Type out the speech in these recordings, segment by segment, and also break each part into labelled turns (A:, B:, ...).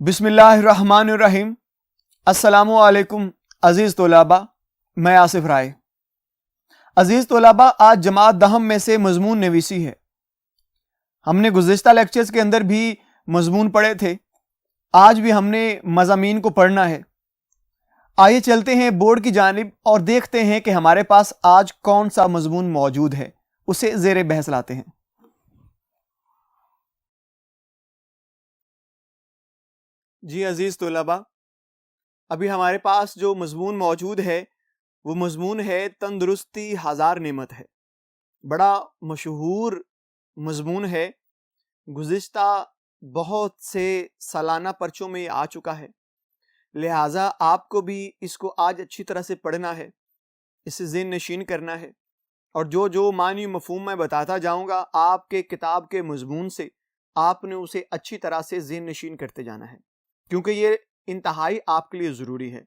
A: بسم اللہ الرحمن الرحیم۔ السلام علیکم عزیز طلباء، میں آصف رائے۔ عزیز طلباء، آج جماعت دہم میں سے مضمون نویسی ہے۔ ہم نے گزشتہ لیکچرز کے اندر بھی مضمون پڑھے تھے، آج بھی ہم نے مضامین کو پڑھنا ہے۔ آئیے چلتے ہیں بورڈ کی جانب اور دیکھتے ہیں کہ ہمارے پاس آج کون سا مضمون موجود ہے، اسے زیر بحث لاتے ہیں۔ جی عزیز طلباء، ابھی ہمارے پاس جو مضمون موجود ہے وہ مضمون ہے تندرستی ہزار نعمت ہے۔ بڑا مشہور مضمون ہے، گزشتہ بہت سے سالانہ پرچوں میں آ چکا ہے، لہٰذا آپ کو بھی اس کو آج اچھی طرح سے پڑھنا ہے، اسے ذہن نشین کرنا ہے، اور جو معنی مفہوم میں بتاتا جاؤں گا آپ کے کتاب کے مضمون سے آپ نے اسے اچھی طرح سے ذہن نشین کرتے جانا ہے، کیونکہ یہ انتہائی آپ کے لیے ضروری ہے۔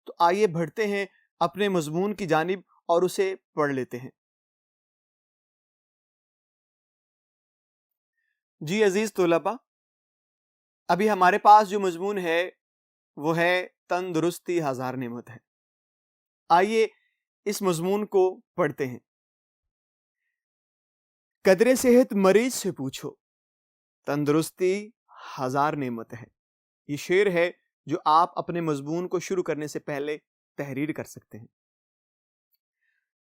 A: تو آئیے بڑھتے ہیں اپنے مضمون کی جانب اور اسے پڑھ لیتے ہیں۔ جی عزیز طلباء، ابھی ہمارے پاس جو مضمون ہے وہ ہے تندرستی ہزار نعمت ہے۔ آئیے اس مضمون کو پڑھتے ہیں۔ قدرے صحت مریض سے پوچھو، تندرستی ہزار نعمت ہے۔ یہ شعر ہے جو آپ اپنے مضمون کو شروع کرنے سے پہلے تحریر کر سکتے ہیں۔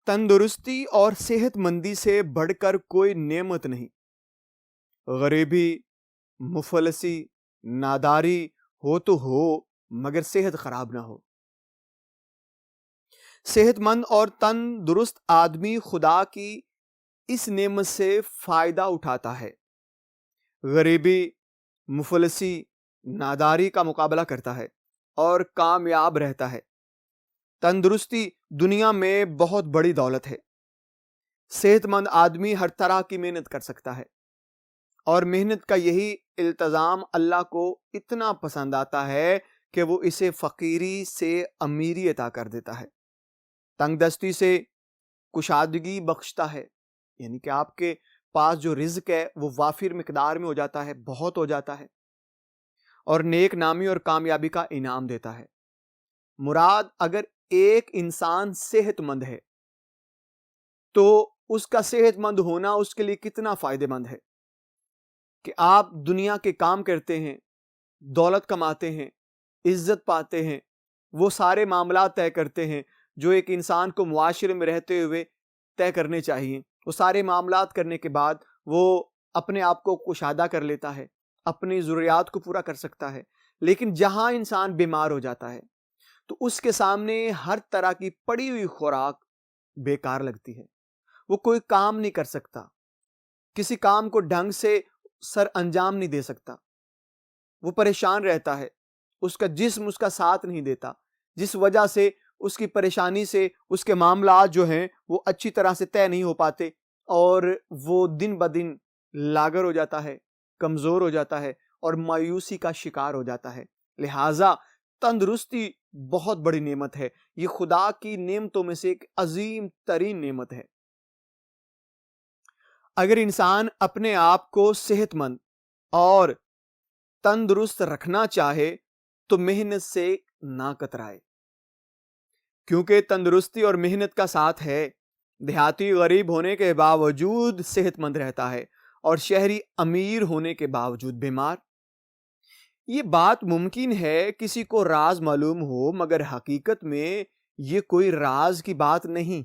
A: تندرستی اور صحت مندی سے بڑھ کر کوئی نعمت نہیں۔ غریبی، مفلسی، ناداری ہو تو ہو مگر صحت خراب نہ ہو۔ صحت مند اور تندرست آدمی خدا کی اس نعمت سے فائدہ اٹھاتا ہے، غریبی، مفلسی، ناداری کا مقابلہ کرتا ہے اور کامیاب رہتا ہے۔ تندرستی دنیا میں بہت بڑی دولت ہے۔ صحت مند آدمی ہر طرح کی محنت کر سکتا ہے، اور محنت کا یہی التزام اللہ کو اتنا پسند آتا ہے کہ وہ اسے فقیری سے امیری عطا کر دیتا ہے، تنگ دستی سے کشادگی بخشتا ہے، یعنی کہ آپ کے پاس جو رزق ہے وہ وافر مقدار میں ہو جاتا ہے، بہت ہو جاتا ہے، اور نیک نامی اور کامیابی کا انعام دیتا ہے۔ مراد اگر ایک انسان صحت مند ہے تو اس کا صحت مند ہونا اس کے لیے کتنا فائدہ مند ہے کہ آپ دنیا کے کام کرتے ہیں، دولت کماتے ہیں، عزت پاتے ہیں، وہ سارے معاملات طے کرتے ہیں جو ایک انسان کو معاشرے میں رہتے ہوئے طے کرنے چاہیے۔ وہ سارے معاملات کرنے کے بعد وہ اپنے آپ کو کشادہ کر لیتا ہے، اپنی ضروریات کو پورا کر سکتا ہے، لیکن جہاں انسان بیمار ہو جاتا ہے تو اس کے سامنے ہر طرح کی پڑی ہوئی خوراک بیکار لگتی ہے، وہ کوئی کام نہیں کر سکتا، کسی کام کو ڈھنگ سے سر انجام نہیں دے سکتا، وہ پریشان رہتا ہے، اس کا جسم اس کا ساتھ نہیں دیتا، جس وجہ سے اس کی پریشانی سے اس کے معاملات جو ہیں وہ اچھی طرح سے طے نہیں ہو پاتے، اور وہ دن بدن لاغر ہو جاتا ہے، کمزور ہو جاتا ہے اور مایوسی کا شکار ہو جاتا ہے۔ لہٰذا تندرستی بہت بڑی نعمت ہے، یہ خدا کی نعمتوں میں سے ایک عظیم ترین نعمت ہے۔ اگر انسان اپنے آپ کو صحت مند اور تندرست رکھنا چاہے تو محنت سے نہ کترائے، کیونکہ تندرستی اور محنت کا ساتھ ہے۔ دیہاتی غریب ہونے کے باوجود صحت مند رہتا ہے اور شہری امیر ہونے کے باوجود بیمار۔ یہ بات ممکن ہے کسی کو راز معلوم ہو، مگر حقیقت میں یہ کوئی راز کی بات نہیں۔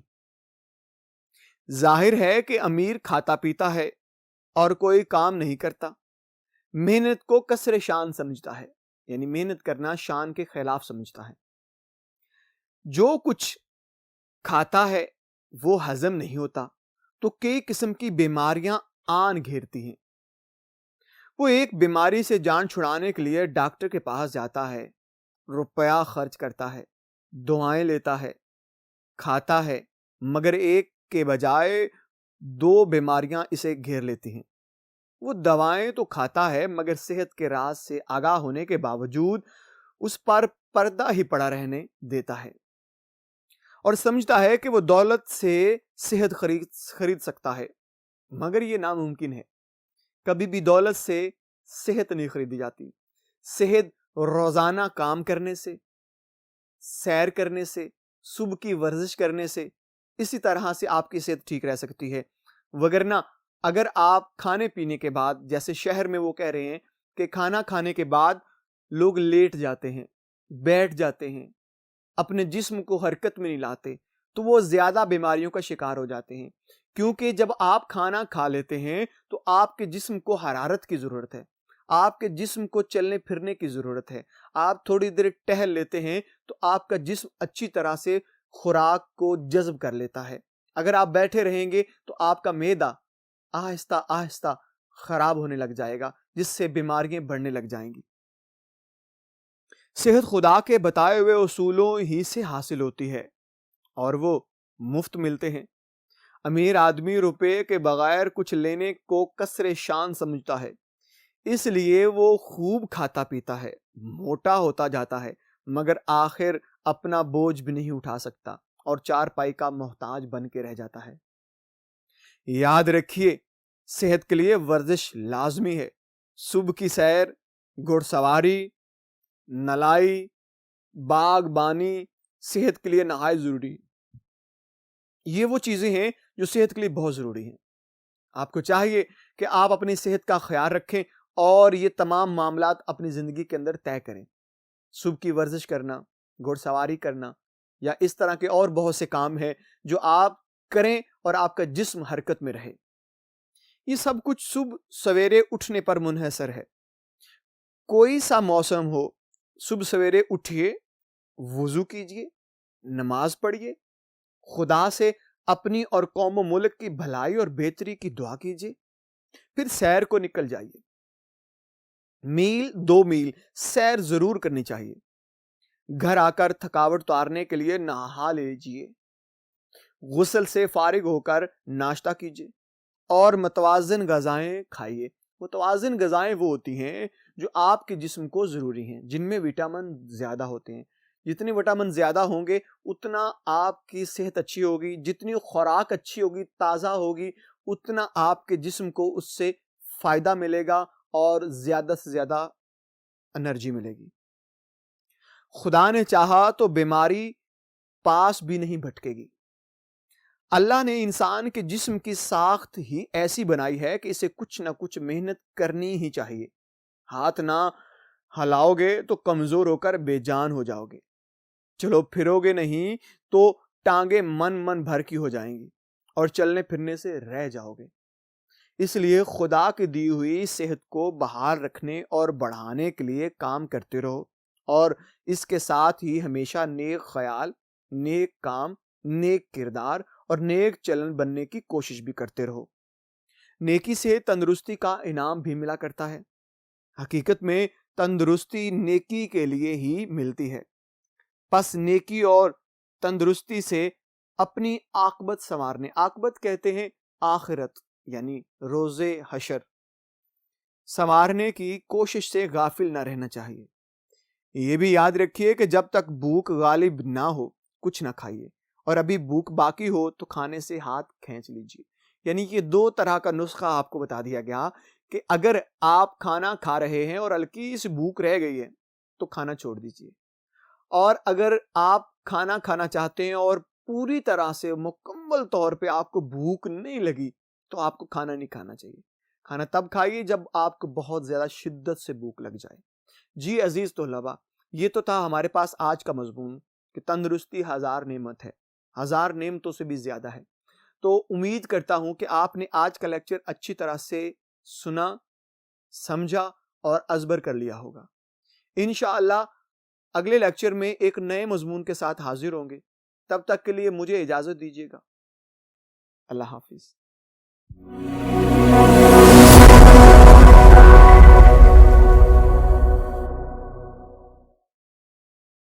A: ظاہر ہے کہ امیر کھاتا پیتا ہے اور کوئی کام نہیں کرتا، محنت کو کسر شان سمجھتا ہے، یعنی محنت کرنا شان کے خلاف سمجھتا ہے۔ جو کچھ کھاتا ہے وہ ہضم نہیں ہوتا تو کئی قسم کی بیماریاں آن گھیرتی ہیں۔ وہ ایک بیماری سے جان چھڑانے کے لیے ڈاکٹر کے پاس جاتا ہے، روپیہ خرچ کرتا ہے، دعائیں لیتا ہے، کھاتا ہے، مگر ایک کے بجائے دو بیماریاں اسے گھیر لیتی ہیں۔ وہ دوائیں تو کھاتا ہے مگر صحت کے راز سے آگاہ ہونے کے باوجود اس پر پردہ ہی پڑا رہنے دیتا ہے، اور سمجھتا ہے کہ وہ دولت سے صحت خرید سکتا ہے، مگر یہ ناممکن ہے۔ کبھی بھی دولت سے صحت نہیں خریدی جاتی، صحت روزانہ کام کرنے سے، سیر کرنے سے، صبح کی ورزش کرنے سے، اسی طرح سے آپ کی صحت ٹھیک رہ سکتی ہے۔ وگرنہ اگر آپ کھانے پینے کے بعد، جیسے شہر میں وہ کہہ رہے ہیں کہ کھانا کھانے کے بعد لوگ لیٹ جاتے ہیں، بیٹھ جاتے ہیں، اپنے جسم کو حرکت میں نہیں لاتے، تو وہ زیادہ بیماریوں کا شکار ہو جاتے ہیں۔ کیونکہ جب آپ کھانا کھا لیتے ہیں تو آپ کے جسم کو حرارت کی ضرورت ہے، آپ کے جسم کو چلنے پھرنے کی ضرورت ہے۔ آپ تھوڑی دیر ٹہل لیتے ہیں تو آپ کا جسم اچھی طرح سے خوراک کو جذب کر لیتا ہے۔ اگر آپ بیٹھے رہیں گے تو آپ کا معدہ آہستہ آہستہ خراب ہونے لگ جائے گا، جس سے بیماریاں بڑھنے لگ جائیں گی۔ صحت خدا کے بتائے ہوئے اصولوں ہی سے حاصل ہوتی ہے اور وہ مفت ملتے ہیں۔ امیر آدمی روپے کے بغیر کچھ لینے کو کسر شان سمجھتا ہے، اس لیے وہ خوب کھاتا پیتا ہے، موٹا ہوتا جاتا ہے، مگر آخر اپنا بوجھ بھی نہیں اٹھا سکتا اور چارپائی کا محتاج بن کے رہ جاتا ہے۔ یاد رکھیے، صحت کے لیے ورزش لازمی ہے۔ صبح کی سیر، گھڑ سواری، نلائی، باغبانی صحت کے لیے نہایت ضروری ہے۔ یہ وہ چیزیں ہیں جو صحت کے لیے بہت ضروری ہیں۔ آپ کو چاہیے کہ آپ اپنی صحت کا خیال رکھیں اور یہ تمام معاملات اپنی زندگی کے اندر طے کریں۔ صبح کی ورزش کرنا، گھڑ سواری کرنا یا اس طرح کے اور بہت سے کام ہیں جو آپ کریں اور آپ کا جسم حرکت میں رہے۔ یہ سب کچھ صبح سویرے اٹھنے پر منحصر ہے۔ کوئی سا موسم ہو، صبح سویرے اٹھیے، وضو کیجئے، نماز پڑھیے، خدا سے اپنی اور قوم و ملک کی بھلائی اور بہتری کی دعا کیجئے، پھر سیر کو نکل جائیے۔ میل 2 میل سیر ضرور کرنی چاہیے۔ گھر آ کر تھکاوٹ اتارنے کے لیے نہا لیجئے، غسل سے فارغ ہو کر ناشتہ کیجئے اور متوازن غذائیں کھائیے۔ متوازن غذائیں وہ ہوتی ہیں جو آپ کے جسم کو ضروری ہیں، جن میں وٹامن زیادہ ہوتے ہیں۔ جتنے وٹامن زیادہ ہوں گے اتنا آپ کی صحت اچھی ہوگی، جتنی خوراک اچھی ہوگی، تازہ ہوگی، اتنا آپ کے جسم کو اس سے فائدہ ملے گا اور زیادہ سے زیادہ انرجی ملے گی۔ خدا نے چاہا تو بیماری پاس بھی نہیں بھٹکے گی۔ اللہ نے انسان کے جسم کی ساخت ہی ایسی بنائی ہے کہ اسے کچھ نہ کچھ محنت کرنی ہی چاہیے۔ ہاتھ نہ ہلاؤ گے تو کمزور ہو کر بے جان ہو جاؤ گے، چلو پھرو گے نہیں تو ٹانگیں من بھر کی ہو جائیں گی اور چلنے پھرنے سے رہ جاؤ گے۔ اس لیے خدا کی دی ہوئی صحت کو بحال رکھنے اور بڑھانے کے لیے کام کرتے رہو، اور اس کے ساتھ ہی ہمیشہ نیک خیال، نیک کام، نیک کردار اور نیک چلن بننے کی کوشش بھی کرتے رہو۔ نیکی سے تندرستی کا انعام بھی ملا کرتا ہے۔ حقیقت میں تندرستی نیکی کے لیے ہی ملتی ہے، پس نیکی اور تندرستی سے اپنی عاقبت سنوارنے، عاقبت کہتے ہیں آخرت یعنی روز حشر، سنوارنے کی کوشش سے غافل نہ رہنا چاہیے۔ یہ بھی یاد رکھیے کہ جب تک بھوک غالب نہ ہو کچھ نہ کھائیے، اور ابھی بھوک باقی ہو تو کھانے سے ہاتھ کھینچ لیجیے۔ یعنی کہ 2 طرح کا نسخہ آپ کو بتا دیا گیا کہ اگر آپ کھانا کھا رہے ہیں اور ہلکی سی بھوک رہ گئی ہے تو کھانا چھوڑ دیجیے، اور اگر آپ کھانا کھانا چاہتے ہیں اور پوری طرح سے مکمل طور پہ آپ کو بھوک نہیں لگی تو آپ کو کھانا نہیں کھانا چاہیے۔ کھانا تب کھائیے جب آپ کو بہت زیادہ شدت سے بھوک لگ جائے۔ جی عزیز طلباء، یہ تو تھا ہمارے پاس آج کا مضمون کہ تندرستی 1000 نعمت ہے، 1000 نعمتوں سے بھی زیادہ ہے۔ تو امید کرتا ہوں کہ آپ نے آج کا لیکچر اچھی طرح سے سنا، سمجھا اور ازبر کر لیا ہوگا۔ انشاءاللہ اگلے لیکچر میں ایک نئے مضمون کے ساتھ حاضر ہوں گے۔ تب تک کے لیے مجھے اجازت دیجیے گا۔ اللہ حافظ۔